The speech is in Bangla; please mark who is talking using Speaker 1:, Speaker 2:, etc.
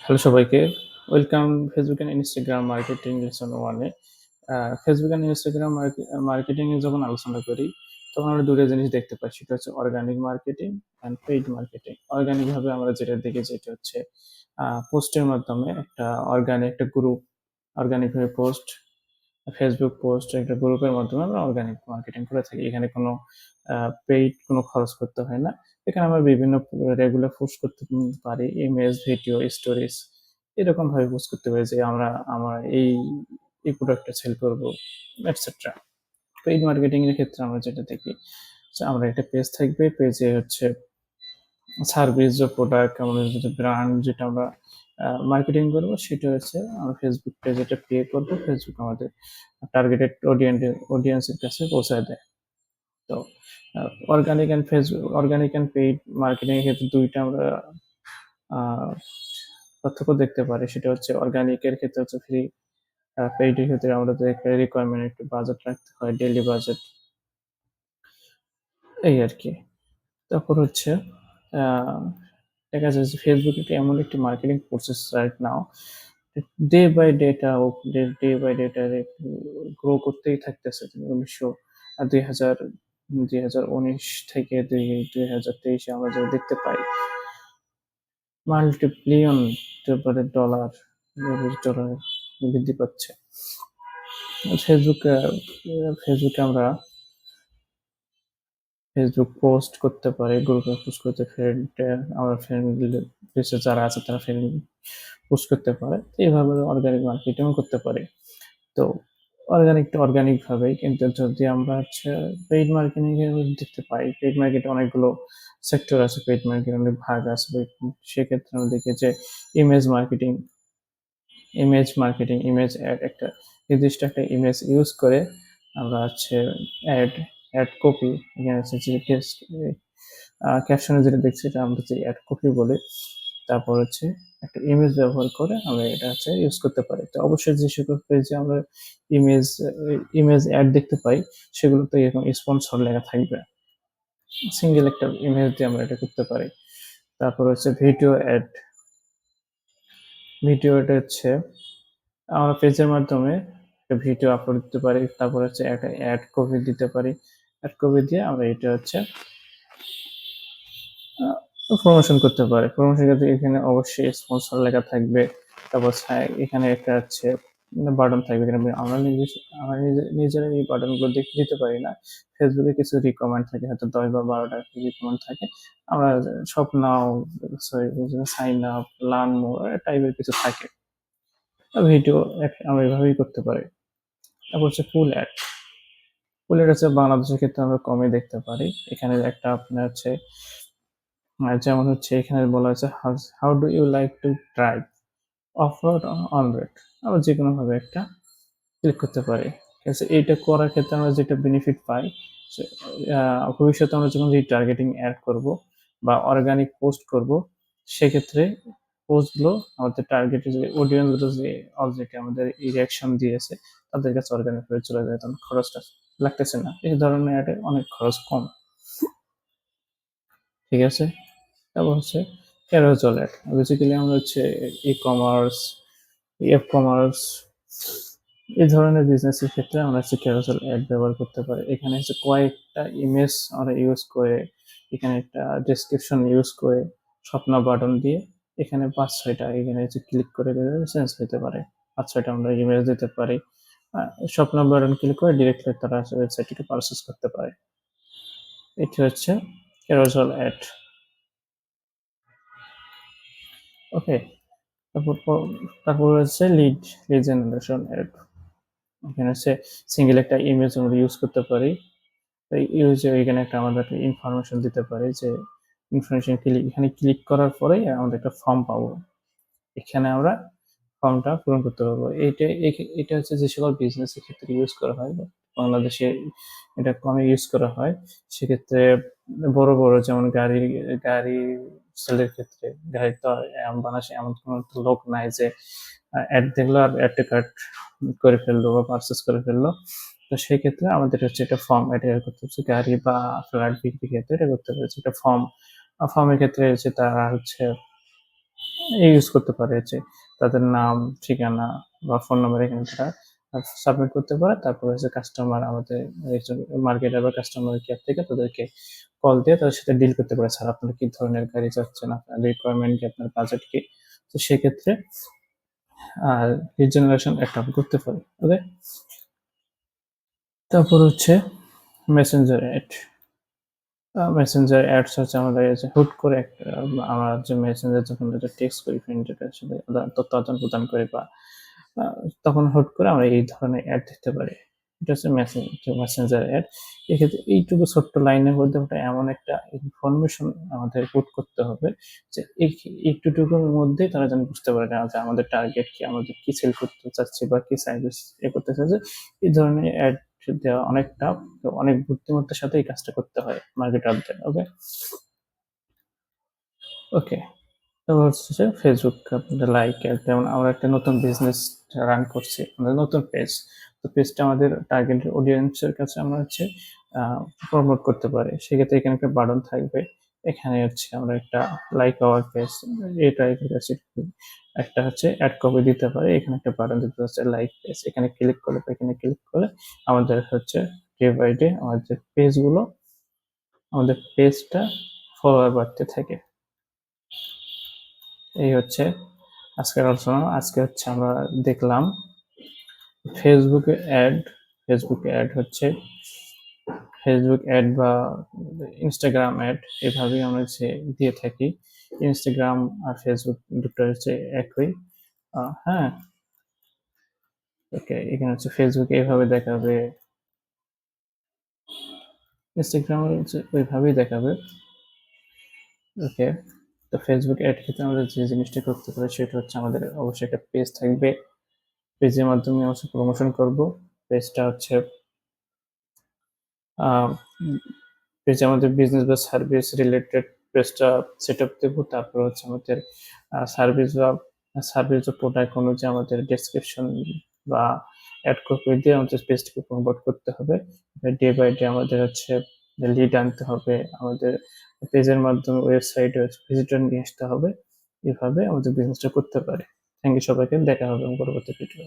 Speaker 1: হ্যালো সবাইকে। Welcome Facebook and Instagram marketing lesson 1 এ। ফেসবুক অ্যান্ড ইনস্টাগ্রাম মার্কেটিং এ যখন আলোচনা করি, তখন আমরা ২ টা জিনিস দেখতে পাই। সেটা হচ্ছে organic marketing and paid marketing. Organic ভাবে আমরা যেটা দেখি যেটা হচ্ছে পোস্টের মাধ্যমে একটা অর্গানিক একটা গ্রুপ অর্গানিক ভাবে পোস্ট, ফেসবুক পোস্ট একটা গ্রুপের মাধ্যমে আমরা অর্গানিক মার্কেটিং করে থাকি। এখানে কোনো পেইড কোনো খরচ করতে হয় না। এখানে আমরা বিভিন্ন রেগুলার পোস্ট করতে পারি। ইমেজ, ভিডিও, স্টোরিজ এরকমভাবে পোস্ট করতে পারি যে আমরা এই প্রোডাক্টটা সেল করব এটসেট্রা। পেইড মার্কেটিং এর ক্ষেত্রে আমরা যেটা দেখি যে আমরা একটা পেজ থাকবে। পেজে হচ্ছে সার্ভিস বা প্রোডাক্ট আমাদের যেটা ব্র্যান্ড যেটা আমরা মার্কেটিং করব সেটা হচ্ছে আমরা ফেসবুক পেজে এটা পে করব। ফেসবুক আমাদের টার্গেটেড অডিয়েন্সের কাছে পৌঁছায় দেয়। তো অর্গানিক অ্যান্ড পেইড মার্কেটিং এর ক্ষেত্রে ২ টা আমরা আ পার্থক্য দেখতে পারি। সেটা হচ্ছে অর্গানিক এর ক্ষেত্রে হচ্ছে ফ্রি, পেইড এর ক্ষেত্রে আমাদের একটা রিকোয়ারমেন্ট একটু বাজেট রাখতে হয়, ডেইলি বাজেট এই আরকি। তারপর হচ্ছে আ দেখা যায় যে Facebook একটা এমন একটি marketing process right now. Day by day এটা গ্রো করতেই থাকতেছে। ২০১৯ থেকে ২০২৩ এ আমরা যেটা দেখতে পাই মাল্টি-বিলিয়ন তারপরে ডলার বৃদ্ধি পাচ্ছে। ফেসবুকে আমরা ফেসবুক পোস্ট করতে পারি, গ্রুপে পোস্ট করতে আমার ফ্রেন্ড লিস্টে যারা আছে তারা ফ্রেন্ড পোস্ট করতে পারে। এভাবে অর্গানিক মার্কেটিংও করতে পারি। তো অর্গানিক ভাবেই, কিন্তু যদি আমরা হচ্ছে পেইড মার্কেটিং এর দেখতে পাই, পেইড মার্কেটে অনেকগুলো সেক্টর আছে, পেইড মার্কেট অনেক ভাগ আছে। সেক্ষেত্রে আমরা দেখি যে ইমেজ মার্কেটিং, ইমেজ অ্যাড একটা নির্দিষ্ট একটা ইমেজ ইউজ করে আমরা হচ্ছে অ্যাড অ্যাড কপি, এখানে হচ্ছে যে টেক্সট ক্যাপশনে যেটা দেখছি এটা আমরা হচ্ছে অ্যাড কপি বলি। তারপর হচ্ছে একটা ইমেজ ব্যবহার করে আমরা এটা হচ্ছে ইউজ করতে পারি। তো অবশ্যই যে সকল পেজে আমরা ইমেজ ইমেজ অ্যাড দেখতে পাই সেগুলোতে এরকম স্পন্সর লেখা থাকবে। সিঙ্গেল একটা ইমেজ দিয়ে আমরা এটা করতে পারি। তারপর হচ্ছে ভিডিওটা হচ্ছে আমরা পেজের মাধ্যমে একটা ভিডিও আপলোড দিতে পারি। তারপর হচ্ছে একটা অ্যাড কপি দিতে পারি। অ্যাড কপি দিয়ে আমরা এটা হচ্ছে প্রমোশন করতে পারি। প্রমোশন ক্ষেত্রে এখানে অবশ্যই স্পন্সর লেখা থাকবে। তারপর এখানে একটা হচ্ছে বাটন থাকবে। এখানে আমরা নিজেরা এই বাটনগুলো দিতে পারি না। ফেসবুকে কিছু রিকমেন্ড থাকে, হয়তো ১০ বা ১২ টা রিকমেন্ড থাকে। আমরা shop now, sorry sign up, learn more টাইপের কিছু থাকে। ভিডিও আমরা এভাবেই করতে পারি। তারপর হচ্ছে ফুল অ্যাড হচ্ছে বাংলাদেশের ক্ষেত্রে আমরা কমই দেখতে পারি। এখানে একটা আপনার হচ্ছে যেমন হচ্ছে এখানে বলা হয়েছে how do you like to drive off road on road, আমরা যেকোনোভাবে একটা ক্লিক করতে পারি। ঠিক আছে? এইটা করার ক্ষেত্রে আমরা যেটা বেনিফিট পাই সে ভবিষ্যতে আমরা যখন রিটার্গেটিং এড করব বা অর্গানিক পোস্ট করব, সেক্ষেত্রে পোস্টগুলো আমাদের টার্গেটেড যে অডিয়েন্স গুলো যে অলরেডি আমাদের রিঅ্যাকশন দিয়েছে তাদের কাছে অর্গানিক ভাবে চলে যায়। তখন খরচটা লাগতেছে না। এই ধরনের অ্যাডে অনেক খরচ কম। ঠিক আছে? তারপর হচ্ছে Carousel অ্যাড। বেসিক্যালি আমরা হচ্ছে ই-কমার্স, কমার্স এই ধরনের বিজনেসের ক্ষেত্রে আমরা হচ্ছে Carousel অ্যাড ব্যবহার করতে পারি। এখানে হচ্ছে কয়েকটা ইমেজ আমরা ইউজ করে, এখানে একটা ডেসক্রিপশন ইউজ করে, স্বপ্না বাটন দিয়ে এখানে ৫-৬ টা এখানে হচ্ছে ক্লিক করে দিলে চেঞ্জ হইতে পারে। ৫-৬ টা আমরা ইমেজ দিতে পারি। স্বপ্না বাটন ক্লিক করে ডিরেক্টলি তারা ওয়েবসাইট থেকে পারচেজ করতে পারে। এটি হচ্ছে Carousel অ্যাড। ওকে? তারপর তারপর হচ্ছে লিড জেনারেশন অ্যাড। এখানে হচ্ছে সিঙ্গেল একটা ইমেজ আমরা ইউজ করতে পারি। এখানে একটা আমাদের ইনফরমেশন দিতে পারি যে এখানে ক্লিক করার পরেই আমাদের একটা ফর্ম পাবো। এখানে আমরা ফর্মটা পূরণ করতে পারবো। এটা হচ্ছে যে সকল বিজনেসের ক্ষেত্রে ইউজ করা হয়। বাংলাদেশে এটা কমই ইউজ করা হয়। সেক্ষেত্রে বড় যেমন গাড়ি সেলের ক্ষেত্রে, গাড়ি তো বাংলাদেশে এমন কোনো লোক নাই যে অ্যাড দেখলো আর অ্যাড টু কার্ট করে ফেললো বা পারচেজ করে ফেললো। তো সেক্ষেত্রে আমাদের হচ্ছে একটা ফর্ম এটা করতে হচ্ছে, গাড়ি বা ফ্ল্যাট বিক্রির ক্ষেত্রে এটা করতে হচ্ছে একটা ফর্মের ক্ষেত্রে হচ্ছে তারা হচ্ছে ইউজ করতে পারে যে তাদের নাম, ঠিকানা বা ফোন নাম্বার এখানে তারা সাবমিট করতে পারে। তারপরে হচ্ছে কাস্টমার আমাদের একজন মার্কেটার বা কাস্টমার কেয়ার থেকে তাদেরকে কল দিয়ে তাদের সাথে ডিল করতে পারে। স্যার আপনারা কি ধরনের গাড়ি চাচ্ছেন? আপনার রিকোয়ারমেন্ট কি? আপনার বাজেট কি? তো সেক্ষেত্রে লিড জেনারেশন একটা আমরা করতে পারি। ওকে? তারপর হচ্ছে মেসেঞ্জার অ্যাড। মেসেঞ্জার অ্যাডস হচ্ছে আমাদের এই যে হুট করে একটা আমরা যে মেসেঞ্জার যখন একটা টেক্সট করি ফ্রেন্ডের সাথে তথ্য আদান প্রদান করি বা আ তখন হুট করে আমরা এই ধরনের অ্যাড দিতে পারি। এটা হচ্ছে মেসেঞ্জার অ্যাড। এক্ষেত্রে এইটুকু ছোট্ট লাইনের মধ্যে ওটা এমন একটা ইনফরমেশন আমাদের পুট করতে হবে যে একটুটুকুর মধ্যেই তারা যেন বুঝতে পারে না যে আমাদের টার্গেট কি, আমাদের কি সেল করতে চাচ্ছি বা কি সার্ভিস করতে চাচ্ছি। এই ধরনের অ্যাড দেওয়া অনেক টাফ। তো অনেক বুদ্ধিমত্তার সাথে এই কাজটা করতে হয় মার্কেটারদের। ওকে? ওকে। তারপর হচ্ছে ফেসবুক আপনাদের লাইক যেমন আমরা একটা নতুন বিজনেস রান করছি, আমাদের নতুন পেজ। তো পেজটা আমাদের টার্গেট অডিয়েন্সের কাছে আমরা হচ্ছে প্রমোট করতে পারি। সেক্ষেত্রে এখানে একটা বাটন থাকবে। এখানে হচ্ছে আমরা একটা লাইক আওয়ার পেজ এটা কাছে একটা হচ্ছে অ্যাড কপি দিতে পারি। এখানে একটা বাটন দিতে হচ্ছে লাইক পেজ। এখানে ক্লিক করলে বা এখানে ক্লিক করলে আমাদের হচ্ছে ডে বাই ডে আমাদের পেজগুলো আমাদের পেজটা ফলোয়ার বাড়তে থাকে। এই হচ্ছে আজকের আলোচনা। আজকে হচ্ছে আমরা দেখলাম ফেসবুকে অ্যাড, ফেসবুকে অ্যাড হচ্ছে ফেসবুক অ্যাড বা ইনস্টাগ্রাম অ্যাড এভাবেই আমরা হচ্ছে দিয়ে থাকি। ইনস্টাগ্রাম আর ফেসবুক দুটো হচ্ছে একই। হ্যাঁ, ওকে এখানে হচ্ছে ফেসবুক এভাবে দেখাবে, ইনস্টাগ্রাম হচ্ছে ওইভাবেই দেখাবে। ওকে, তো ফেসবুক অ্যাড ক্ষেত্রে আমরা যে জিনিসটা করতে পারি সেটা হচ্ছে আমাদের অবশ্যই একটা পেজ থাকবে। পেজের মাধ্যমে আমরা প্রমোশন করব। পেজটা হচ্ছে পেজে আমাদের বিজনেস বা সার্ভিস রিলেটেড পেজটা সেট আপ দেবো। তারপর হচ্ছে আমাদের সার্ভিস বা প্রোডাক্ট অনুযায়ী আমাদের ডেসক্রিপশন বা অ্যাড কপি দিয়ে আমাদের পেজটাকে প্রমোট করতে হবে। ডে বাই ডে আমাদের হচ্ছে লিড আনতে হবে, আমাদের পেজের মাধ্যমে ওয়েবসাইটে ভিজিটর নিয়ে আসতে হবে। এভাবে আমাদের বিজনেসটা করতে পারে। থ্যাংক ইউ সবাইকে। দেখা হবে পরবর্তী ভিডিও।